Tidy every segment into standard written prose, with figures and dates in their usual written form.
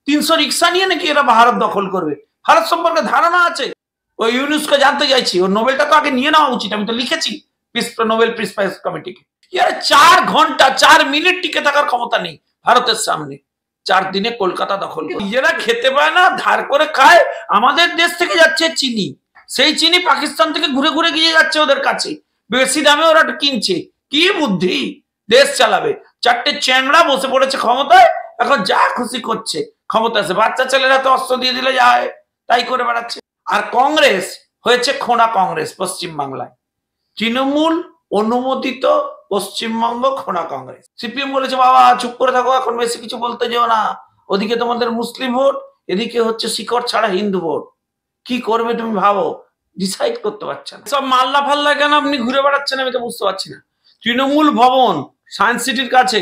300 রিক্সা নিয়ে নাকি এরা ভারত দখল করবে। ভারত সম্পর্কে ধারণা আছে? ওই ইউনুসকে জানতে চাইছি, ওর নোবেলটা তো আগে নিয়ে নেওয়া উচিত। আমি তো লিখেছি নোবেল পিস প্রাইজ কমিটিকে। 4 ঘন্টা 4 মিনিট টিকে থাকার ক্ষমতা নেই ভারতের সামনে। 4 দিনে কলকাতা দখল। নিজেরা খেতে পায় না, ধার করে খায়। আমাদের দেশ থেকে যাচ্ছে চিনি, সেই চিনি পাকিস্তান থেকে ঘুরে ঘুরে গিয়ে যাচ্ছে ওদের কাছে, বেশি দামে ওরা কিনছে। কি বুদ্ধি, দেশ চালাবে। 4টে চ্যাংড়া বসে পড়েছে ক্ষমতায়, এখন যা খুশি করছে। ক্ষমতা আছে, বাচ্চা ছেলেরা তো অস্ত্র দিয়ে দিলে যায় তাই করে বেড়াচ্ছে। আর কংগ্রেস হয়েছে খোনা কংগ্রেস পশ্চিম বাংলায়। তৃণমূল অনুমোদিত পশ্চিমবঙ্গ খোনা কংগ্রেস। সিপিএম বলেছে বাবা চুপ করে থাকো, এখন বেশি কিছু বলতে যেও না, ওদিকে তোমাদের মুসলিম ভোট, এদিকে হচ্ছে শিকড় ছাড়া হিন্দু ভোট। কি করবে তুমি ভাবো, ডিসাইড করতে পারছে না। সব মাল্লা ফাল্লা কেন আপনি ঘুরে বেড়াচ্ছেন আমি তো বুঝতে পারছি না। তৃণমূল ভবন সায়েন্স সিটির কাছে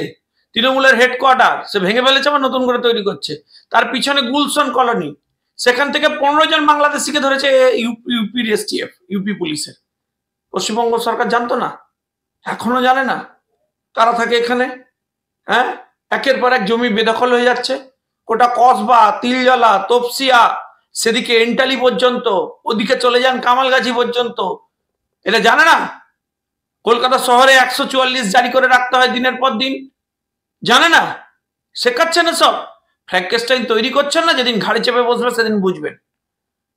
তৃণমূলের হেডকোয়ার্টার সে ভেঙে ফেলেছে, আবার নতুন করে তৈরি করছে। তার পিছনে গুলশন কলোনি, সেখান থেকে 15 জন বাংলাদেশিকে ধরেছে ইউপির এসটিএফ, ইউপি পুলিশের। পশ্চিমবঙ্গ সরকার জানতো না, এখনো জানে না কারা থাকে এখানে। হ্যাঁ, একের পর এক জমি বেদখল হয়ে যাচ্ছে। গোটা কসবা, তিলজলা, তপসিয়া, সেদিকে এন্টালি পর্যন্ত, ওদিকে চলে যান কামালগাছি পর্যন্ত। এটা জানে না কলকাতা শহরে 144 জারি করে রাখতে হয় দিনের পর দিন? জানে না, শেখাচ্ছে না সব। ফ্র্যাঙ্কেস্টাইন তৈরি করছেন না, যেদিন ঘাড়ে চেপে বসবে সেদিন বুঝবেন।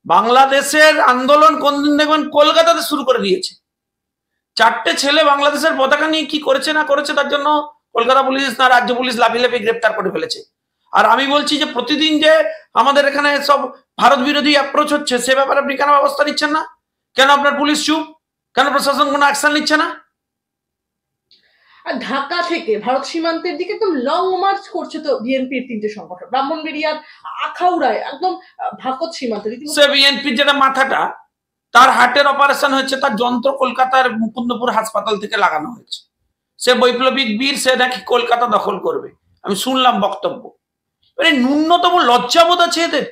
বাংলাদেশের আন্দোলন কোনদিন দেখবেন কলকাতাতে শুরু করে দিয়েছে। 4টে ছেলে বাংলাদেশের পতাকা নিয়ে কি করেছে না করেছে তার জন্য কলকাতা পুলিশ না রাজ্য পুলিশ লাফিয়ে লাফিয়ে গ্রেপ্তার করে ফেলেছে। আর আমি বলছি যে প্রতিদিন যে আমাদের এখানে সব ভারত বিরোধী অ্যাপ্রোচ হচ্ছে, সে ব্যাপারে আপনি কেন ব্যবস্থা নিচ্ছেন না? কেন আপনার পুলিশ চুপ? কেন প্রশাসন কোনো অ্যাকশন নিচ্ছে না? ঢাকা থেকে ভারত সীমান্তের দিকে একদম লং মার্চ করছে তো বিএনপির 3টে সংগঠন, ব্রাহ্মণবাড়িয়ার আখাউড়ায় একদম ভারত সীমান্তে। সে বিএনপির যেটা মাথাটা, তার হার্টের অপারেশন হয়েছে, তার যন্ত্র কলকাতার মুকুন্দপুর হাসপাতাল থেকে লাগানো হয়েছে। সে বৈপ্লবিক বীর, সে নাকি কলকাতা দখল করবে। আমি শুনলাম বক্তব্য। মানে ন্যূনতম লজ্জাবোধ আছে এদের?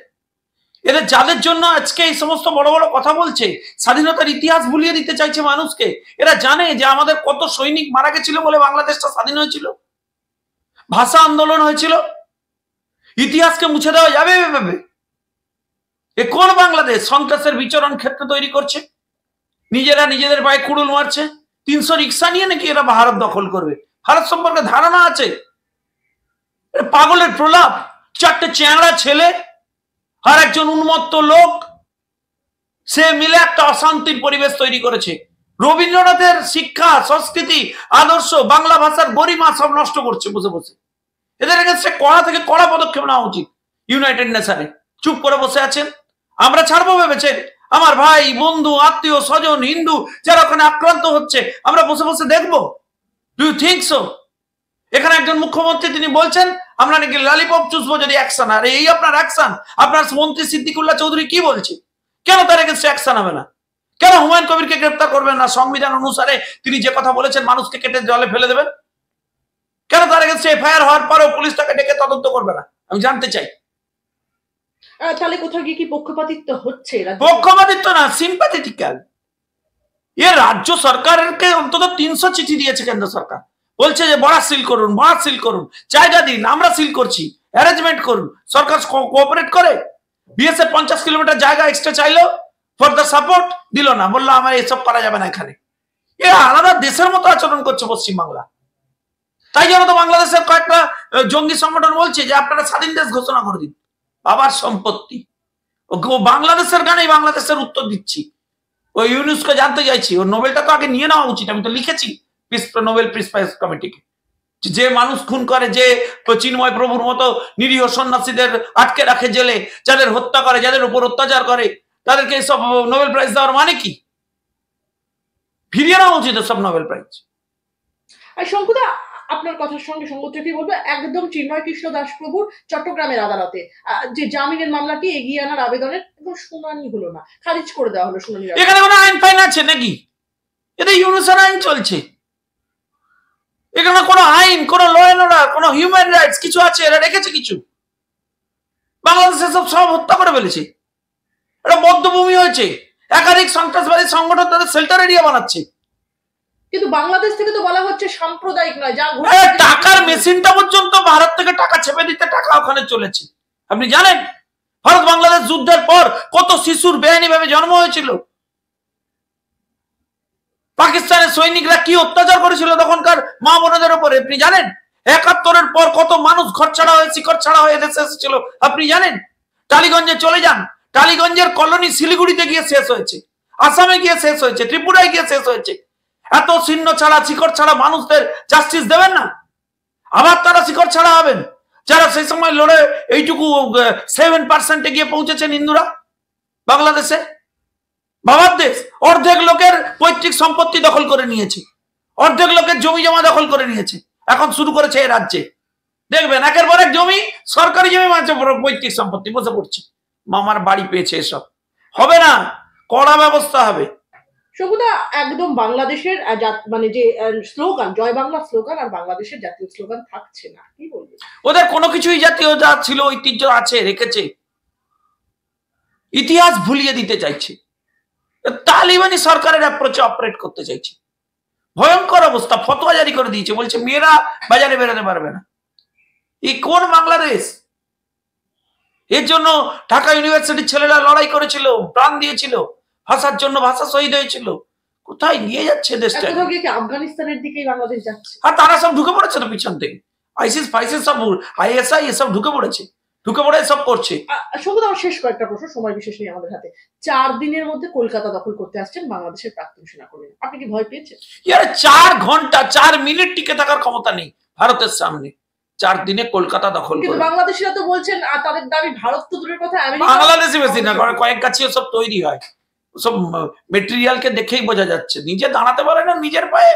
এদের যাদের জন্য আজকে এই সমস্ত বড় বড় কথা বলছে, স্বাধীনতার ইতিহাস ভুলিয়ে দিতে চাইছে মানুষকে। এরা জানে যে আমাদের কত সৈনিক মারা গেছিল বলে বাংলাদেশটা স্বাধীন হয়েছিল, ভাষা আন্দোলন হয়েছিল। ইতিহাসকে মুছে দেওয়া যাবে এভাবে? এ কোন বাংলাদেশ? সন্ত্রাসের বিচরণ ক্ষেত্র তৈরি করছে, নিজেরা নিজেদের পায়ে কুড়ুল মারছে। 300 রিক্সা নিয়ে নাকি এরা ভারত দখল করবে। ভারত সম্পর্কে ধারণা আছে? পাগলের প্রলাপ। 4টে চ্যাংড়া ছেলে আর একজন উন্মত্ত লোক, সে মিলে একটা অশান্তির পরিবেশ তৈরি করেছে। রবীন্দ্রনাথের শিক্ষা, সংস্কৃতি, আদর্শ, বাংলা ভাষার গরিমা সব নষ্ট করছে বসে বসে। এদের এগেইনস্টে কড়া থেকে কড়া পদক্ষেপ নেওয়া উচিত। ইউনাইটেড নেশনে চুপ করে বসে আছেন। আমরা ছাড়বো ভেবেছেন? আমার ভাই, বন্ধু, আত্মীয় স্বজন, হিন্দু যারা ওখানে আক্রান্ত হচ্ছে, আমরা বসে বসে দেখবো? Do you think so? এখানে একজন মুখ্যমন্ত্রী তিনি বলছেন আমরা নাকি ললিপপ চুষবো যদি অ্যাকশন। আর এই আপনার অ্যাকশন। আপনার মন্ত্রী সিদ্দিকুল্লাহ চৌধুরী কি বলছে? কেন তার এগেইনস্টে অ্যাকশন হবে না? কেন হুমায়ুন কবিরকে গ্রেফতার করবেন না? সংবিধান অনুসারে তিনি যে কথা বলেছেন মানুষকে কেটে জলে ফেলে দেবেন, কেন তার এগেইনস্টে এফআইআর হওয়ার পরেও পুলিশ তাকে ডেকে তদন্ত করবে না? আমি জানতে চাই। তাহলে কোথাও গিয়ে কি পক্ষপাতিত্ব হচ্ছে? পক্ষপাতিত্ব না, সিম্প্যাথেটিক্যাল। এ রাজ্য সরকারকে অন্তত 300 চিঠি দিয়েছে কেন্দ্র সরকার, বলছে যে বড়া সিল করুন, বড়া সিল করুন, জায়গা দিন, আমরা সিল করছি, অ্যারেঞ্জমেন্ট করুন। সরকার কোঅপারেট করে। বিএসএফ 50 কিলোমিটার জায়গা এক্সট্রা চাইলো, ফর দ্য সাপোর্ট দিল না, বললো আমার এসব করা যাবে না এখানে। এ আলাদা দেশের মতো আচরণ করছে পশ্চিমবাংলা। তাই জন্য তো বাংলাদেশের কয়েকটা জঙ্গি সংগঠন বলছে যে আপনারা স্বাধীন দেশ ঘোষণা করে দিন। বাবার সম্পত্তি। বাংলাদেশের গানেই বাংলাদেশের উত্তর দিচ্ছি। ওই ইউনুসকে জানতে চাইছি, ওর নোবেলটা তো আগে নিয়ে নেওয়া উচিত। আমি তো লিখেছি নোবেল পিস প্রাইজ কমিটিকে। যে মানুষ খুন করে, যে চিন্ময় প্রভুর মতো নিরীহ সন্ন্যাসীদের আটকে রাখে জেলে, যাদের হত্যা করে, যাদের উপর অত্যাচার করে, তাদেরকে সব নোবেল প্রাইজ দেওয়ার মানে কি? ফিরিয়ে নেওয়া উচিত সব নোবেল প্রাইজ। শঙ্কুদা, আপনার কথার সঙ্গে সঙ্গত রেখে বলবো, একদম চিন্ময় কৃষ্ণ দাস প্রভুর চট্টগ্রামের আদালতে যে জামিনের মামলাটি এগিয়ে আনার আবেদনের কোনো শুনানি হলো না, খারিজ করে দেওয়া হলো শুনানি। এখানে কোনো আইন ফাইন আছে নাকি? এটা ইউনুসের আইন চলছে। এখানে কোনো আইন, কোনো ল এন্ড অর্ডার, কোনো হিউম্যান রাইটস কিছু আছে? এরা রেখেছে কিছু? বাংলাদেশে সব হত্যা করে ফেলেছে। এটা বদ্ধভূমি হয়েছে। একাধিক সন্ত্রাসবাদী সংগঠন তাদের শেল্টার এরিয়া বানাচ্ছে। কিন্তু বাংলাদেশ থেকে তো বলা হচ্ছে সাম্প্রদায়িক নয়, যা টাকার মেশিনটা পর্যন্ত ভারত থেকে টাকা ছেপে দিতে টাকা ওখানে চলেছে। আপনি জানেন ভারত বাংলাদেশ যুদ্ধের পর কত শিশুর বেআইনি ভাবে জন্ম হয়েছিল? পাকিস্তানের সৈনিকরা কি অত্যাচার করেছিল তখনকার মা বোনদের উপরে আপনি জানেন? ৭১-এর পর কত মানুষ ঘর ছাড়া হয়ে শিকড় ছাড়া হয়ে দেশে এসেছিল আপনি জানেন? টালিগঞ্জে চলে যান, টালিগঞ্জের কলোনি শিলিগুড়িতে গিয়ে শেষ হয়েছে, আসামে গিয়ে শেষ হয়েছে, ত্রিপুরায় গিয়ে শেষ হয়েছে। এত ছিন্ন ছাড়া শিকড় ছাড়া মানুষদের জাস্টিস দেবেন না? আবার তারা শিকড় ছাড়া হবেন যারা সেই সময় লড়ে এইটুকু 7% গিয়ে পৌঁছেছেন হিন্দুরা বাংলাদেশে। বাবার দেশ, অর্ধেক লোকের পৈতৃক সম্পত্তি দখল করে নিয়েছে, অর্ধেক লোকের জমি জমা দখল করে নিয়েছে, এখন শুরু করেছে এই রাজ্যে। দেখবেন একের পর এক জমি, সরকারি জমি মাঝে পৈতৃক সম্পত্তি বসে পড়ছে। মামার বাড়ি পেয়েছে, এসব হবে না, কড়া ব্যবস্থা হবে। শঙ্কুদা, একদম বাংলাদেশের মানে যে স্লোগান, জয় বাংলা স্লোগান আর বাংলাদেশের জাতীয় স্লোগান থাকছে না, কি বলবো? ওদের কোনো কিছুই জাতীয় যা ছিল ঐতিহ্য আছে রেখেছে, ইতিহাস ভুলিয়ে দিতে চাইছে, তালিবানি সরকারের অ্যাপ্রোচে অপারেট করতে চাইছে। ভয়ঙ্কর অবস্থা, ফতোয়া জারি করে দিয়েছে, বলছে মেয়েরা বাজারে বেরোতে পারবে না। এই কোন বাংলাদেশ? এর জন্য ঢাকা ইউনিভার্সিটির ছেলেরা লড়াই করেছিল, প্রাণ দিয়েছিল, ভাষার জন্য ভাষা শহীদ হয়েছিল। কোথায় নিয়ে যাচ্ছে দেশটা? আফগানিস্তানের দিকেই বাংলাদেশ যাচ্ছে। আর তারা সব ঢুকে পড়েছে তো পিছন থেকে, আইসিস ফাইসিস সব, আইএসআই এসব ঢুকে পড়েছে, ঢুকে পড়ে সব করছে। শঙ্কুদা, আমার শেষ কয়েকটা প্রশ্ন, সময় বিশেষ নেই আমাদের হাতে। 4 দিনের মধ্যে কলকাতা দখল করতে আসছেন বাংলাদেশের প্রাক্তন সেনাকর্মী, আপনি কি ভয় পেয়েছেন? 4 ঘন্টা 4 মিনিট টিকে থাকার ক্ষমতা নেই ভারতের সামনে। 4 দিনে কলকাতা দখল করে। কিন্তু বাংলাদেশিরা তো বলছেন তাদের দাবি ভারত তো দূরের কথা, আমেরিকা, বাংলাদেশে বেশি না, কয়েক কাছে সব তৈরি হয়, সব মেটেরিয়ালকে দেখেই বোঝা যাচ্ছে নিজে দাঁড়াতে পারে না, নিজের পায়ে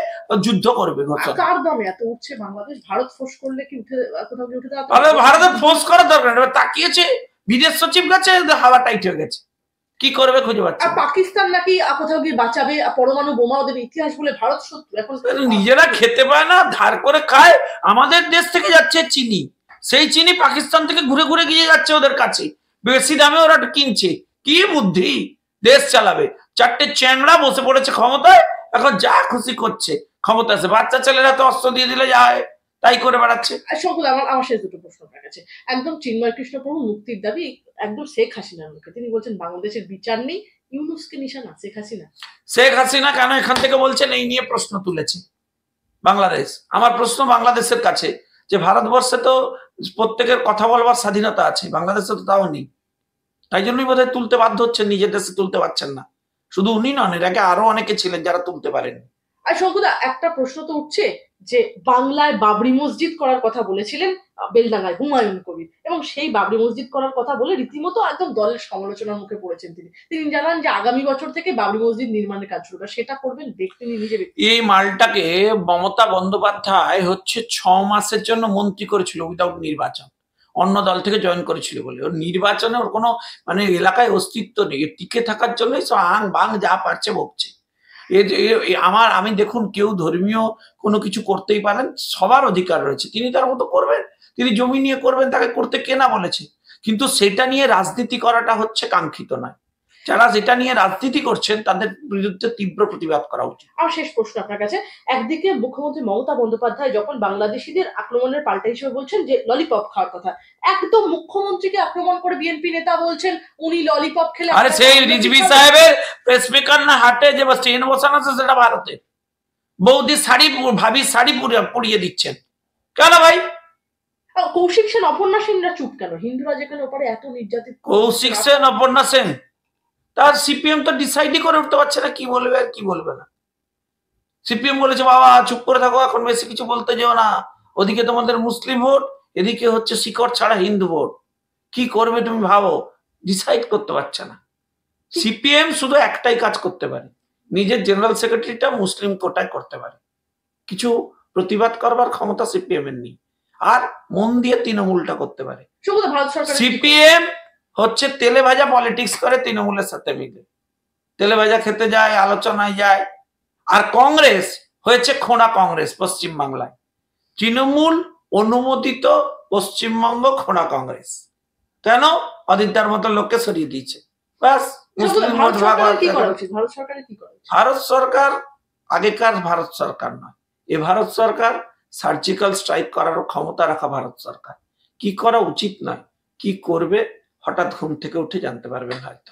যুদ্ধ করবে। কার দামে এত উঠছে বাংলাদেশ? ভারত ফোর্স করলে কি উঠে কোথাও উঠে যাবে? ভারতের ফোর্স করার দরকার নেই, তাকিয়েছে বিদেশ সচিব গেছে, হাওয়া টাইট হয়ে গেছে, কি করবে খুঁজে পাচ্ছে। আর পাকিস্তান নাকি কোথাও গিয়ে বাঁচাবে, পরমাণু বোমা ওদের ইতিহাস বলে ভারত শত্রু। এখন নিজেরা খেতে পায় না, ধার করে খায়। আমাদের দেশ থেকে যাচ্ছে চিনি, সেই চিনি পাকিস্তান থেকে ঘুরে ঘুরে গিয়ে যাচ্ছে ওদের কাছে, বেশি দামে ওরা কিনছে। কি বুদ্ধি, দেশ চালাবে। 4টে চ্যাংড়া বসে পড়েছে ক্ষমতায়, এখন যা খুশি করছে, ক্ষমতা আছে। বাচ্চা ছেলেরা তো অস্ত্র দিয়ে দিলে যায়, তাই করে বেড়াচ্ছে। শঙ্কুদা, আমার শেষ দুটো প্রশ্ন আপনার কাছে। একদম চিন্ময় কৃষ্ণ প্রভু মুক্তির দাবি একদম শেখ হাসিনার মুখে, তিনি বলছেন বাংলাদেশের বিচার নেই, ইউনুসকে নিশানা শেখ হাসিনা। শেখ হাসিনা কেন এখান থেকে বলছেন এই নিয়ে প্রশ্ন তুলেছে বাংলাদেশ। আমার প্রশ্ন বাংলাদেশের কাছে, যে ভারতবর্ষে তো প্রত্যেকের কথা বলবার স্বাধীনতা আছে, বাংলাদেশে তো তাও নেই। তাই জন্যই বোধহয় তুলতে বাধ্য হচ্ছেন, নিজের দেশে তুলতে পারছেন না। শুধু উনি নন, এর আগে আরো অনেকে ছিলেন যারা তুলতে পারেন। আর শঙ্কুদা, একটা প্রশ্ন তো উঠছে যে বাংলায় বাবরি মসজিদ করার কথা বলেছিলেন বেলডাঙ্গায় হুমায়ুন কবির, এবং সেই বাবরি মসজিদ করার কথা বলে রীতিমতো একদম দলের সমালোচনার মুখে পড়েছেন তিনি জানান যে আগামী বছর থেকে বাবরি মসজিদ নির্মাণের কাজ শুরু হবে, সেটা করবেন তিনি নিজে। এই মালটাকে মমতা বন্দ্যোপাধ্যায় হচ্ছে 6 মাসের জন্য মন্ত্রী করেছিল উইদাউট নির্বাচন, অন্য দল থেকে জয়েন করেছিল বলে। ওর নির্বাচনে ওর কোনো মানে এলাকায় অস্তিত্ব নেই, টিকে থাকার জন্যই সব আং বাং যা পারছে বকছে। আমি দেখুন, কেউ ধর্মীয় কোনো কিছু করতেই পারেন, সবার অধিকার রয়েছে, তিনি তার মতো করবেন, তিনি জমি নিয়ে করবেন, তাকে করতে কে না বলেছে। কিন্তু সেটা নিয়ে রাজনীতি করাটা হচ্ছে কাঙ্ক্ষিত নয়। যারা যেটা নিয়ে রাজনীতি করছেন তাদের বিরুদ্ধে তীব্র প্রতিবাদ করা উচিত। আমার শেষ প্রশ্ন আপনার কাছে। একদিকে মুখ্যমন্ত্রী মমতা বন্দ্যোপাধ্যায় যখন বাংলাদেশিদের আক্রমণের পাল্টা হিসেবে বলছেন যে ললিপপ খাওয়ার কথা, একদম মুখ্যমন্ত্রীকে আক্রমণ করে বিএনপি নেতা বলছেন উনি ললিপপ খেলে। আরে সেই রিজভি সাহেবের প্রেসমেকার না হাটে যে ট্রেন বসানো আছে সেটা ভারতে, বৌদি শাড়ি ভাবি শাড়ি পরিয়ে দিচ্ছেন কেন ভাই? কৌশিক সেন, অপর্ণা সেনরা চুপ কেন? হিন্দুরা যেখানে ওপারে এত নির্যাতিত। কৌশিক সেন, অপর্ণা সেন, তার সিপিএম তো ডিসাইডই করে উঠতে পারছে না কি বলবে আর কি বলবে না। সিপিএম বলেছে বাবা চুপ করে থাকো, এখন বেশি কিছু বলতে যেও না, ওদিকে তোমাদের মুসলিম ভোট, এদিকে হচ্ছে শিকড় ছাড়া হিন্দু ভোট, কি করবে তুমি ভাবো, ডিসাইড করতে পারছে না। সিপিএম শুধু একটাই কাজ করতে পারে, নিজের জেনারেল সেক্রেটারিটা মুসলিম কোটায় করতে পারে, কিছু প্রতিবাদ করবার ক্ষমতা সিপিএম এর নেই, আর মন দিয়ে তৃণমূলটা করতে পারে। সিপিএম হচ্ছে তেলে ভাজা পলিটিক্স করে তৃণমূলের সাথে মিলে, তেলে ভাজা খেতে যায়, আলোচনায় যায়। আর কংগ্রেস হয়েছে খোঁড়া কংগ্রেস পশ্চিম বাংলায়, তৃণমূল অনুমোদিত পশ্চিমবঙ্গ খোঁড়া কংগ্রেস। কেন? অদিতার মতো লোককে সরিয়ে দিয়েছে, ব্যাস। মুসলিম ভোট ভাগ। ভারত সরকার আগেকার ভারত সরকার নয়, এ ভারত সরকার সার্জিক্যাল স্ট্রাইক করার ক্ষমতা রাখা ভারত সরকার। কি করা উচিত নয়, কি করবে হঠাৎ ঘুম থেকে উঠে জানতে পারবেন হয়তো।